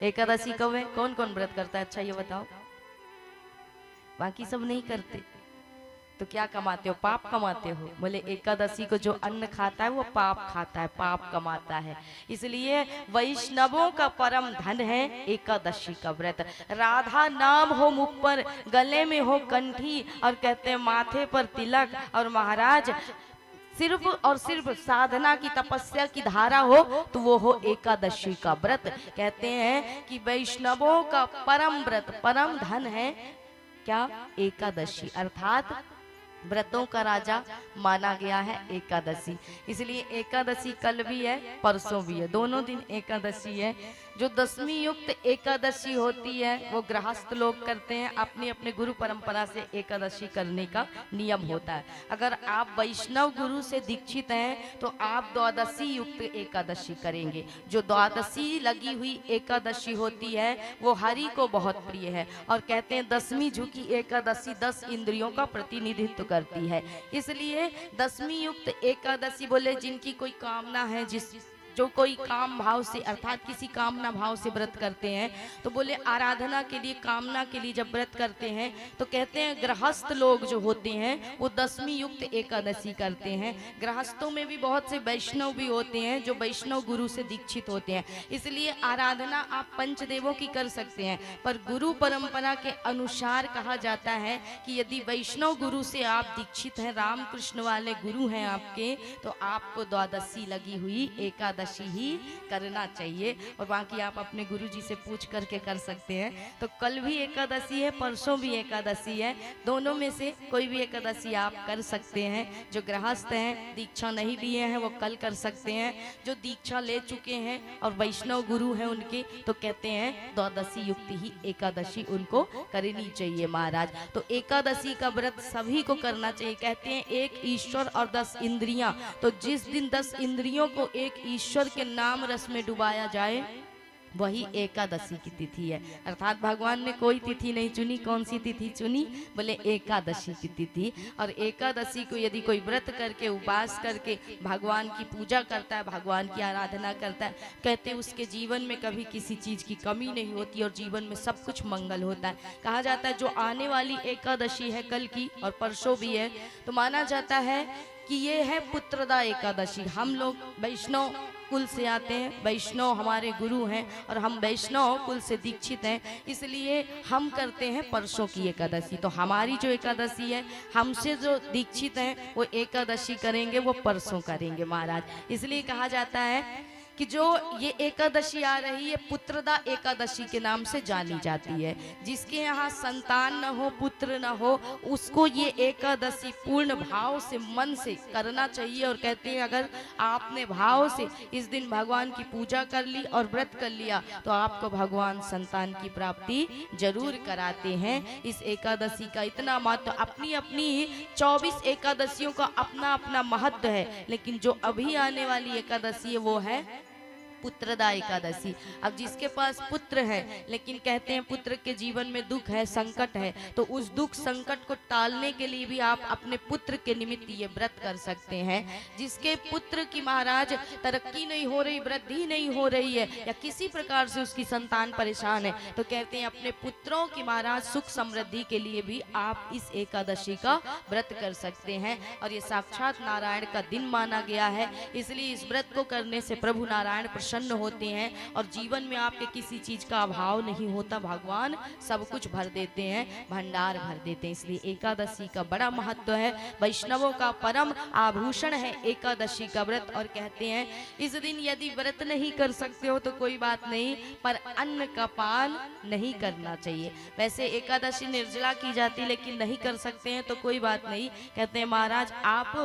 एकादशी कब है? कौन कौन व्रत करता है? अच्छा ये बताओ। बाकी सब नहीं करते तो क्या कमाते हो? पाप कमाते हो। बोले एकादशी को जो अन्न खाता है वो पाप खाता है, पाप कमाता है। इसलिए वैष्णवों का परम धन है एकादशी का व्रत। राधा नाम हो मुख पर, गले में हो कंठी, और कहते हैं माथे पर तिलक, और महाराज सिर्फ और सिर्फ साधना की तपस्या की धारा हो तो वो हो एकादशी का व्रत। कहते हैं कि वैष्णवों का परम व्रत, परम धन है क्या? एकादशी, अर्थात व्रतों का राजा माना गया है एकादशी। इसलिए एकादशी कल भी है, परसों भी है, दोनों दिन एकादशी है। जो दशमी युक्त एकादशी होती है वो गृहस्थ लोग करते हैं, अपने अपने गुरु परंपरा से एकादशी करने का नियम होता है। अगर आप वैष्णव गुरु से दीक्षित हैं तो आप द्वादशी युक्त एकादशी करेंगे। जो द्वादशी लगी हुई एकादशी होती है वो हरि को बहुत प्रिय है, और कहते हैं दसवीं झुकी एकादशी 10 इंद्रियों का प्रतिनिधित्व करती है। इसलिए दसवीं युक्त एकादशी बोले जिनकी कोई कामना है, जो कोई काम भाव से अर्थात किसी कामना भाव से व्रत करते हैं, तो बोले आराधना के लिए, कामना के लिए जब व्रत करते हैं तो कहते हैं गृहस्थ लोग जो होते हैं वो दसवीं युक्त एकादशी करते हैं। गृहस्थों में भी बहुत से वैष्णव भी होते हैं जो वैष्णव गुरु से दीक्षित होते हैं। इसलिए आराधना आप पंचदेवों की कर सकते हैं, पर गुरु परंपरा के अनुसार कहा जाता है कि यदि वैष्णव गुरु से आप दीक्षित हैं, रामकृष्ण वाले गुरु हैं आपके, तो आपको द्वादशी लगी हुई एकादशी ही करना चाहिए। और बाकी आप अपने गुरुजी से पूछ करके कर सकते हैं। तो कल भी एकादशी है, परसों भी एकादशी है, दोनों में से कोई भी एकादशी आप कर सकते हैं। जो गृहस्थ हैं, दीक्षा नहीं लिए हैं, वो कल कर सकते हैं। जो दीक्षा ले चुके हैं और वैष्णव गुरु हैं उनके, तो कहते हैं द्वादशी युक्त ही एकादशी उनको करनी चाहिए महाराज। तो एकादशी का व्रत सभी को करना चाहिए। कहते हैं एक ईश्वर और 10 इंद्रियां, तो जिस दिन 10 इंद्रियों को एक ईश्वर के नाम रस में डुबाया जाए वही एकादशी की तिथि है। अर्थात भगवान ने कोई तिथि नहीं चुनी। कौन सी तिथि चुनी? बोले एकादशी की तिथि। और एकादशी को यदि कोई व्रत करके, उपास करके भगवान की पूजा करता है, भगवान की आराधना करता है, कहते हैं उसके जीवन में कभी किसी चीज की कमी नहीं होती और जीवन में सब कुछ मंगल होता है। कहा जाता है जो आने वाली एकादशी है कल की, और परसों भी है, तो माना जाता है कि ये है पुत्रदा एकादशी। हम लोग वैष्णव कुल से आते हैं, वैष्णव हमारे गुरु हैं और हम वैष्णव कुल से दीक्षित हैं, इसलिए हम करते हैं परसों की एकादशी। तो हमारी जो एकादशी है, हमसे जो दीक्षित हैं वो एकादशी करेंगे, वो परसों करेंगे महाराज। इसलिए कहा जाता है कि जो ये एकादशी आ रही है पुत्रदा एकादशी के नाम से जानी जाती है। जिसके यहाँ संतान न हो, पुत्र न हो, उसको ये एकादशी पूर्ण भाव से, मन से करना चाहिए। और कहते हैं अगर आपने भाव से इस दिन भगवान की पूजा कर ली और व्रत कर लिया तो आपको भगवान संतान की प्राप्ति जरूर कराते हैं। इस एकादशी का इतना महत्व, अपनी अपनी 24 एकादशियों का अपना अपना महत्व है, लेकिन जो अभी आने वाली एकादशी है वो है पुत्रदा एकादशी। अब जिसके पास पुत्र है लेकिन कहते हैं पुत्र के जीवन में दुख है, संकट है, तो उस दुख संकट को टालने के लिए भी आप अपने पुत्र के निमित्त ये व्रत कर सकते हैं। जिसके पुत्र की महाराज तरक्की नहीं हो रही, वृद्धि नहीं हो रही है, या किसी प्रकार से उसकी संतान परेशान है, तो कहते हैं अपने पुत्रों की महाराज सुख समृद्धि के लिए भी आप इस एकादशी का व्रत कर सकते हैं। और ये साक्षात नारायण का दिन माना गया है, इसलिए इस व्रत को करने से प्रभु नारायण प्रसन्न होते हैं और जीवन में आपके किसी चीज का अभाव नहीं होता। भगवान सब कुछ भर देते हैं, भंडार भर देते हैं। इसलिए एकादशी का बड़ा महत्व है, वैष्णवों का परम आभूषण है एकादशी का व्रत। और कहते हैं इस दिन यदि व्रत नहीं कर सकते हो तो कोई बात नहीं, पर अन्न का पान नहीं करना चाहिए। वैसे एकादशी निर्जला की जाती, लेकिन नहीं कर सकते हैं तो कोई बात नहीं। कहते हैं महाराज आप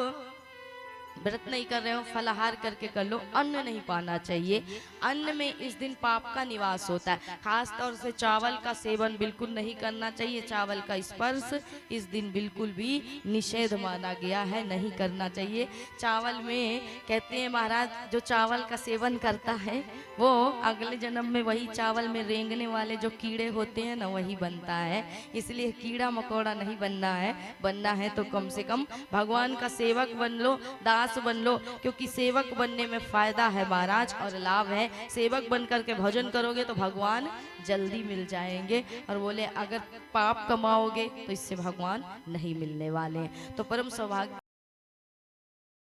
व्रत नहीं कर रहे हो, फलाहार करके कर लो, अन्न नहीं पाना चाहिए। अन्न में इस दिन पाप का निवास होता है। खास तौर से चावल का सेवन बिल्कुल नहीं करना चाहिए। चावल का स्पर्श इस दिन बिल्कुल भी निषेध माना गया है, नहीं करना चाहिए। चावल में कहते हैं महाराज जो चावल का सेवन करता है वो अगले जन्म में वही चावल में रेंगने वाले जो कीड़े होते हैं ना, वही बनता है। इसलिए कीड़ा मकोड़ा नहीं बनना है। बनना है तो कम से कम भगवान का सेवक बन लो, दान दास बन लो, क्योंकि सेवक बनने में फायदा है महाराज और लाभ है। सेवक बन करके भजन करोगे तो भगवान जल्दी मिल जाएंगे। और बोले अगर पाप कमाओगे तो इससे भगवान नहीं मिलने वाले हैं। तो परम सौभाग्य